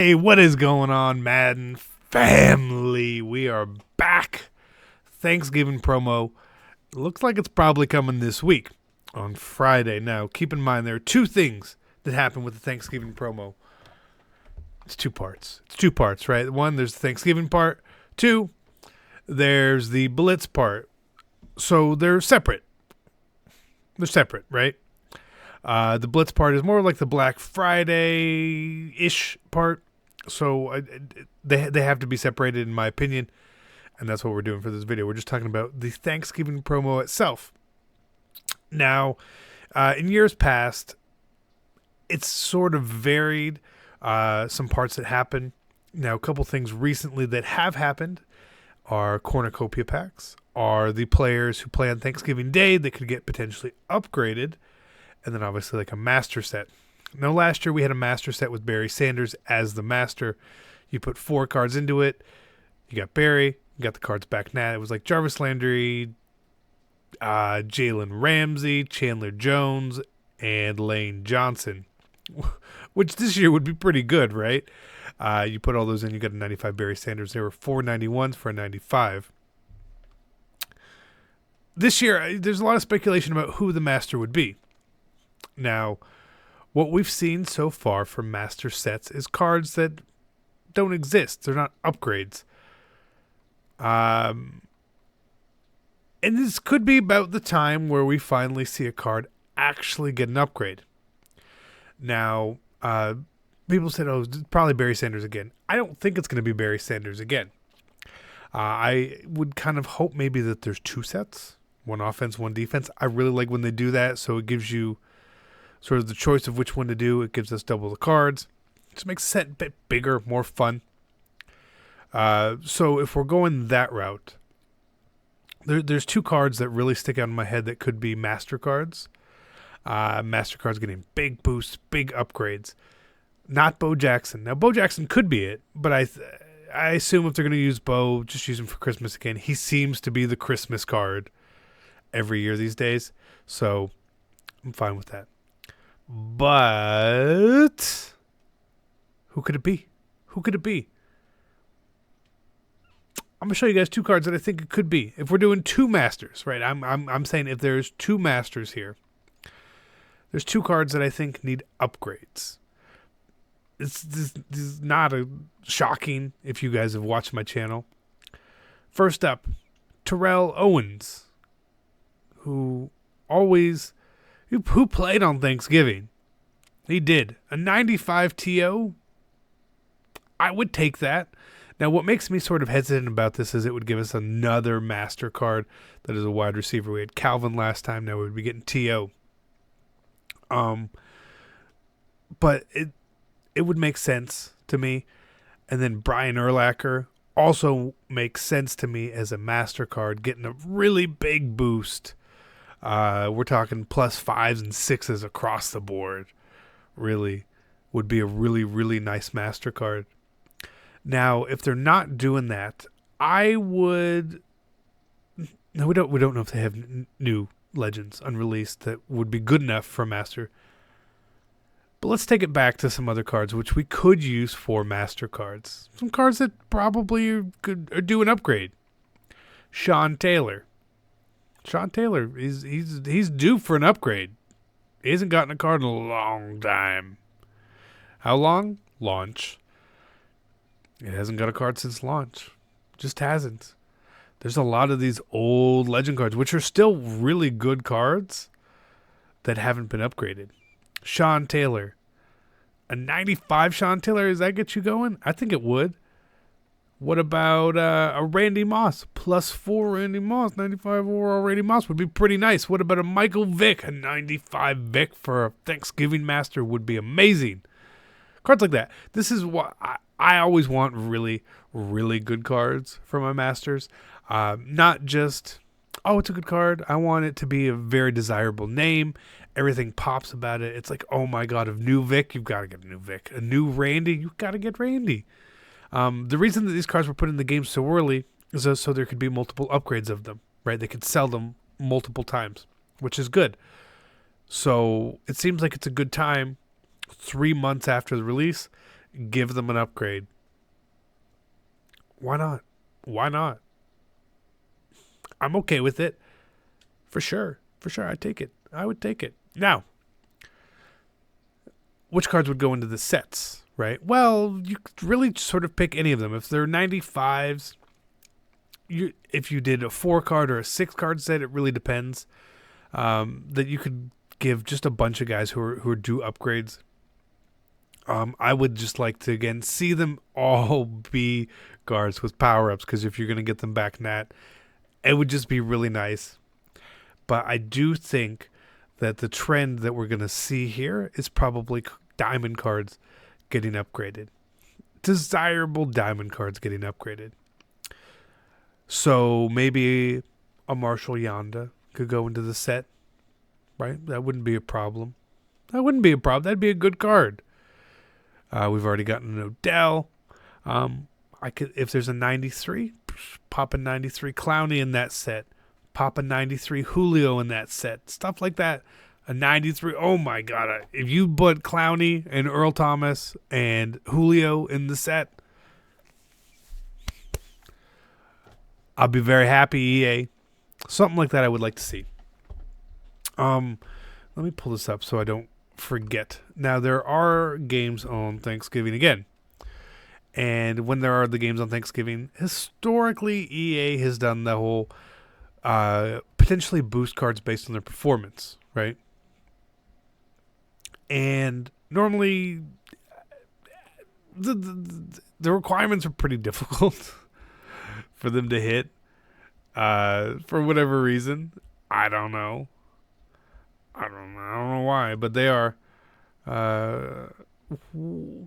Hey, what is going on, Madden family? We are back. Thanksgiving promo. Looks like it's probably coming this week on Friday. Now, keep in mind there are two things that happen with the Thanksgiving promo. It's two parts. Right? One, there's the Thanksgiving part. Two, there's the Blitz part. So they're separate. Right? The Blitz part is more like the Black Friday-ish part. So they have to be separated, in my opinion, and that's what we're doing for this video. We're just talking about the Thanksgiving promo itself. Now, in years past, it's sort of varied. Some parts that happen. Now, a couple things recently that have happened are cornucopia packs, are the players who play on Thanksgiving Day that could get potentially upgraded, and then obviously like a master set. Now, last year we had a master set with Barry Sanders as the master. You put 4 cards into it. You got Barry. You got the cards back now. It was like Jarvis Landry, Jalen Ramsey, Chandler Jones, and Lane Johnson, which this year would be pretty good, right? You put all those in, you got a 95 Barry Sanders. There were 4 91s for a 95. This year, there's a lot of speculation about who the master would be. Now, what we've seen so far from master sets is cards that don't exist. They're not upgrades. And this could be about the time where we finally see a card actually get an upgrade. Now, people said, oh, it's probably Barry Sanders again. I don't think it's going to be Barry Sanders again. I would kind of hope maybe that there's 2 sets, 1 offense, 1 defense. I really like when they do that, so it gives you sort of the choice of which one to do. It gives us double the cards. Just makes the set a bit bigger, more fun. So if we're going that route, there's 2 cards that really stick out in my head that could be master cards. Master cards getting big boosts, big upgrades. Not Bo Jackson. Now, Bo Jackson could be it, but I assume if they're going to use Bo, just use him for Christmas again. He seems to be the Christmas card every year these days, so I'm fine with that. But who could it be? I'm gonna show you guys 2 cards that I think it could be. If we're doing 2 masters, right? I'm saying if there's 2 masters here, there's 2 cards that I think need upgrades. This is not a shocking if you guys have watched my channel. First up, Terrell Owens, who played on Thanksgiving. He did. A 95 TO. I would take that. Now, what makes me sort of hesitant about this is it would give us another master card that is a wide receiver. We had Calvin last time. Now we'd be getting TO. But it would make sense to me. And then Brian Urlacher also makes sense to me as a master card, getting a really big boost. We're talking plus 5s and 6s across the board. Really would be a really, really nice master card. Now, if they're not doing that, I would. No, we don't know if they have new legends unreleased that would be good enough for master. But let's take it back to some other cards which we could use for master cards. Some cards that probably could do an upgrade. Sean Taylor. He's due for an upgrade. He hasn't gotten a card in a long time. How long? Launch. It hasn't got a card since launch. Just hasn't. There's a lot of these old legend cards, which are still really good cards, that haven't been upgraded. Sean Taylor. A 95 Sean Taylor, does that get you going? I think it would. What about a Randy Moss? Plus 4 Randy Moss. 95 overall Randy Moss would be pretty nice. What about a Michael Vick? A 95 Vick for a Thanksgiving Master would be amazing. Cards like that. This is what I always want, really, really good cards for my Masters. Not just, oh, it's a good card. I want it to be a very desirable name. Everything pops about it. It's like, oh my God, a new Vic, you've got to get a new Vic. A new Randy, you've got to get Randy. The reason that these cards were put in the game so early is so there could be multiple upgrades of them, right? They could sell them multiple times, which is good. So it seems like it's a good time, 3 months after the release, give them an upgrade. Why not? Why not? I'm okay with it. For sure. I'd take it. I would take it. Now, which cards would go into the sets, right? Well, you could really sort of pick any of them. If they're 95s, if you did a 4-card or a 6-card set, it really depends. That you could give just a bunch of guys who are due upgrades. I would just like to, again, see them all be guards with power-ups, because if you're going to get them back Nat, it would just be really nice. But I do think that the trend that we're going to see here is probably diamond cards getting upgraded. Desirable diamond cards getting upgraded. So maybe a Marshall Yonda could go into the set, right? That wouldn't be a problem. That'd be a good card. We've already gotten an Odell. I could, if there's a 93, pop a 93 Clowney in that set. Pop a 93 Julio in that set. Stuff like that. A 93. Oh my God. If you put Clowney and Earl Thomas and Julio in the set, I'll be very happy, EA. Something like that I would like to see. Let me pull this up so I don't forget. Now, there are games on Thanksgiving again. And when there are the games on Thanksgiving, historically, EA has done the whole potentially boost cards based on their performance, right? And normally, the requirements are pretty difficult for them to hit. For whatever reason. I don't know why, but they are.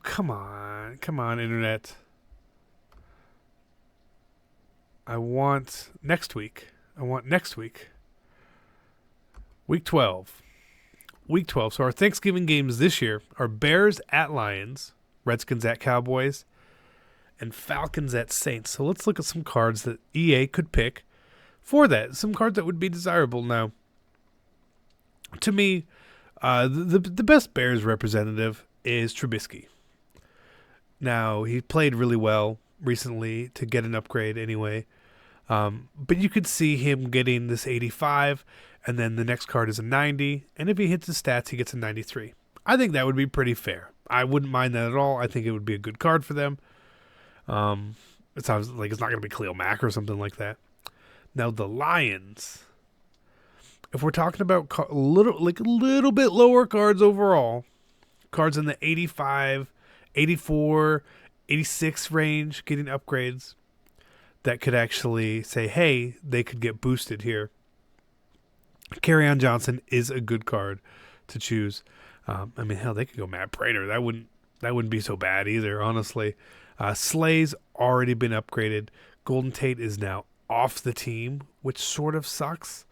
Come on, internet. I want next week. Week 12. So our Thanksgiving games this year are Bears at Lions, Redskins at Cowboys, and Falcons at Saints. So let's look at some cards that EA could pick for that. Some cards that would be desirable. Now, to me, the best Bears representative is Trubisky. Now, he played really well recently to get an upgrade anyway. But you could see him getting this 85, and then the next card is a 90, and if he hits his stats, he gets a 93. I think that would be pretty fair. I wouldn't mind that at all. I think it would be a good card for them. It sounds like it's not going to be Khalil Mack or something like that. Now, the Lions, if we're talking about a little bit lower cards overall, cards in the 85, 84, 86 range getting upgrades that could actually say, hey, they could get boosted here. Kerryon Johnson is a good card to choose. I mean, hell, they could go Matt Prater. That wouldn't be so bad either, honestly. Slay's already been upgraded. Golden Tate is now off the team, which sort of sucks.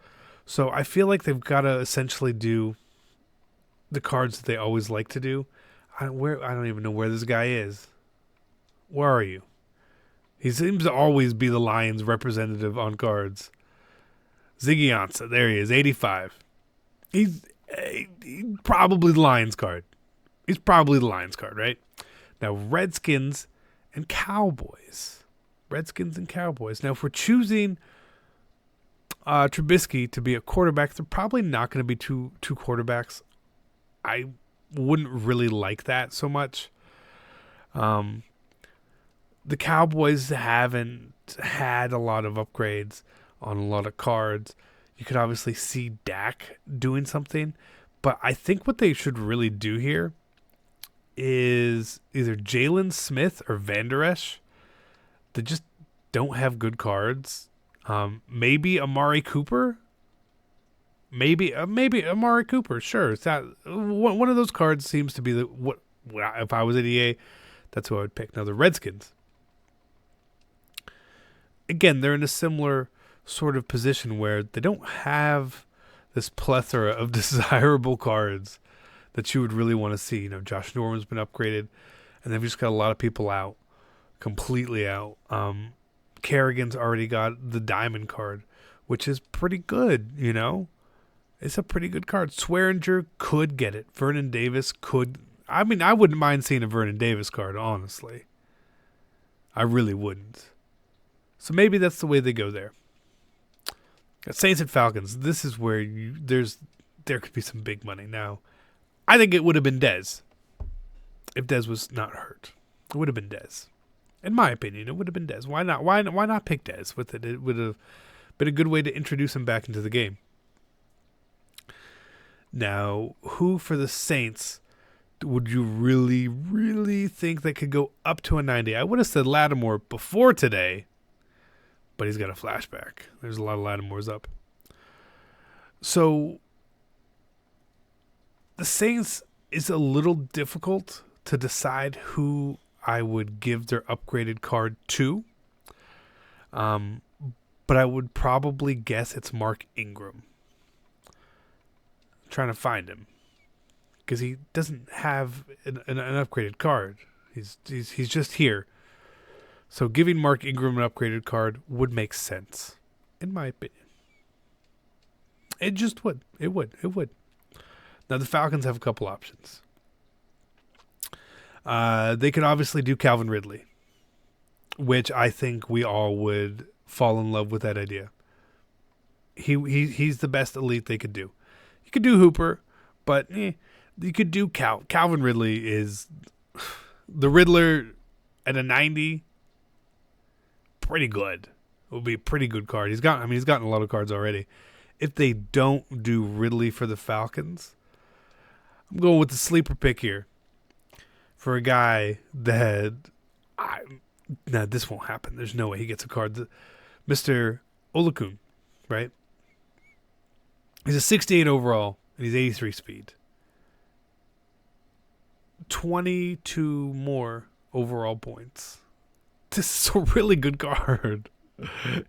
So I feel like they've got to essentially do the cards that they always like to do. I don't even know where this guy is. Where are you? He seems to always be the Lions representative on cards. Ziggy Ansah, there he is, 85. He's probably the Lions card. He's probably the Lions card, right? Now, Redskins and Cowboys. Now, if we're choosing Trubisky to be a quarterback, they're probably not going to be two quarterbacks. I wouldn't really like that so much. The Cowboys haven't had a lot of upgrades on a lot of cards. You could obviously see Dak doing something, but I think what they should really do here is either Jalen Smith or Van Der Esch. They just don't have good cards. Maybe Amari Cooper. Maybe Amari Cooper. Sure, it's not, one of those cards seems to be what if I was at EA, that's who I would pick. Now the Redskins. Again, they're in a similar sort of position where they don't have this plethora of desirable cards that you would really want to see. You know, Josh Norman's been upgraded, and they've just got a lot of people out, completely out. Kerrigan's already got the diamond card, which is pretty good, you know. It's a pretty good card. Swearinger could get it. Vernon Davis could. I mean, I wouldn't mind seeing a Vernon Davis card, honestly. I really wouldn't. So maybe that's the way they go there. Saints and Falcons. This is where there could be some big money. Now, I think it would have been Dez if Dez was not hurt. It would have been Dez. In my opinion, it would have been Dez. Why not? Why not pick Dez with it? It would have been a good way to introduce him back into the game. Now, who for the Saints would you really, really think that could go up to a 90? I would have said Lattimore before today, but he's got a flashback. There's a lot of Lattimores up. So, the Saints is a little difficult to decide who I would give their upgraded card to. But I would probably guess it's Mark Ingram. I'm trying to find him. Because he doesn't have an upgraded card. He's just here. So giving Mark Ingram an upgraded card would make sense, in my opinion. It just would. It would. Now the Falcons have a couple options. They could obviously do Calvin Ridley, which I think we all would fall in love with that idea. He's the best elite they could do. You could do Hooper, but you could do Calvin Ridley is the Riddler at a 90. Pretty good. It would be a pretty good card. He's gotten a lot of cards already. If they don't do Ridley for the Falcons, I'm going with the sleeper pick here for a guy that this won't happen. There's no way he gets a card. Mr. Olakun, right? He's a 68 overall and he's 83 speed. 22 more overall points. This is a really good card.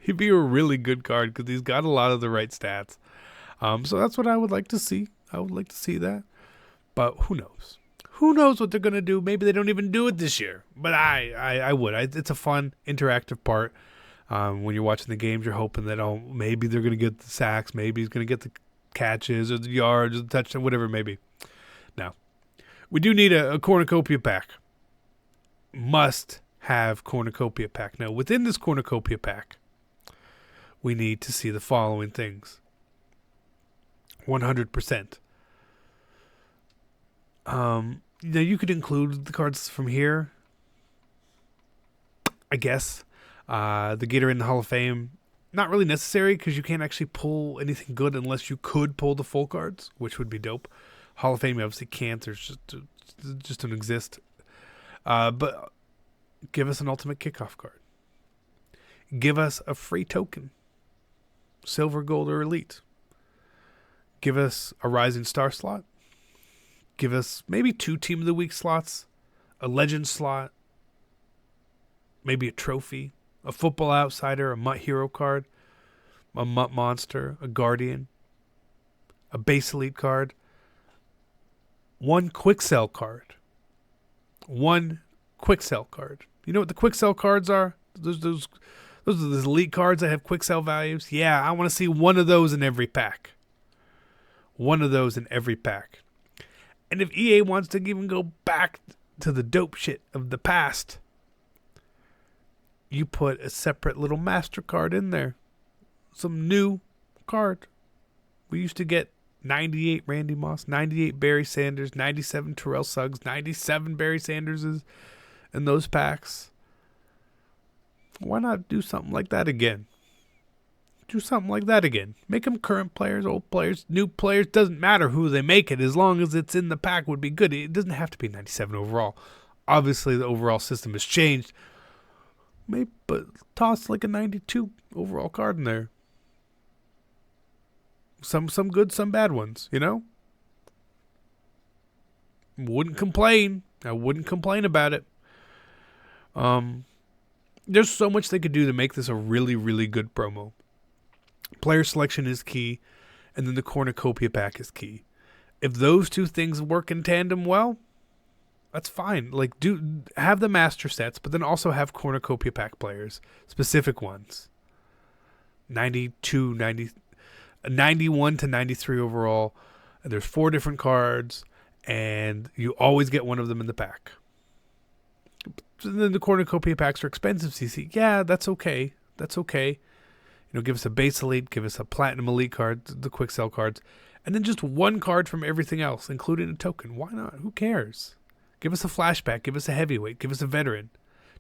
He'd be a really good card because he's got a lot of the right stats. So that's what I would like to see. I would like to see that. But who knows? Who knows what they're going to do? Maybe they don't even do it this year. But I would. It's a fun, interactive part. When you're watching the games, you're hoping that, maybe they're going to get the sacks. Maybe he's going to get the catches or the yards or the touchdown, whatever it may be. Now, we do need a cornucopia pack. Must have cornucopia pack. Now, within this cornucopia pack, we need to see the following things. 100%. Now, you could include the cards from here, I guess. The Gator in the Hall of Fame, not really necessary because you can't actually pull anything good unless you could pull the full cards, which would be dope. Hall of Fame, you obviously can't. There's just don't exist. But give us an ultimate kickoff card. Give us a free token. Silver, gold, or elite. Give us a rising star slot. Give us maybe 2 team of the week slots. A legend slot. Maybe a trophy. A football outsider. A Mutt hero card. A Mutt monster. A guardian. A base elite card. 1 quick sell card. 1 quick sell card. You know what the quick sell cards are? Those are those elite cards that have quick sell values. Yeah, I want to see one of those in every pack. One of those in every pack. And if EA wants to even go back to the dope shit of the past, you put a separate little MasterCard in there. Some new card. We used to get 98 Randy Moss, 98 Barry Sanders, 97 Terrell Suggs, 97 Barry Sanderses in those packs. Why not do something like that again? Do something like that again. Make them current players, old players, new players. Doesn't matter who they make it. As long as it's in the pack would be good. It doesn't have to be 97 overall. Obviously, the overall system has changed. Maybe, but toss like a 92 overall card in there. Some good, some bad ones, you know? Wouldn't complain. I wouldn't complain about it. There's so much they could do to make this a really, really good promo. Player selection is key, and then the cornucopia pack is key. If those two things work in tandem well, that's fine. Like, have the master sets, but then also have cornucopia pack players, specific ones. 91 to 93 overall. And there's 4 different cards, and you always get one of them in the pack. And then the cornucopia packs are expensive, CC. Yeah, that's okay. That's okay. Give us a base elite, give us a platinum elite card, the quick sell cards, and then just one card from everything else, including a token. Why not? Who cares? Give us a flashback, give us a heavyweight, give us a veteran.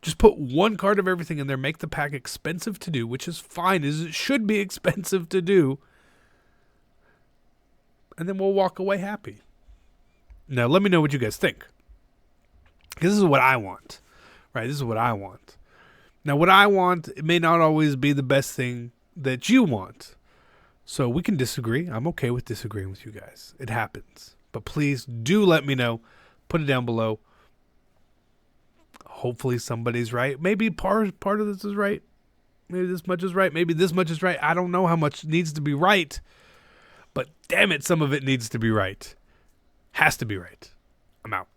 Just put one card of everything in there, make the pack expensive to do, which is fine, as it should be expensive to do, and then we'll walk away happy. Now, let me know what you guys think, because this is what I want, right? This is what I want. Now, what I want, it may not always be the best thing that you want. So we can disagree. I'm okay with disagreeing with you guys. It happens. But please do let me know. Put it down below. Hopefully somebody's right. Maybe part of this is right. Maybe this much is right. Maybe this much is right. I don't know how much needs to be right. But damn it, some of it needs to be right. Has to be right. I'm out.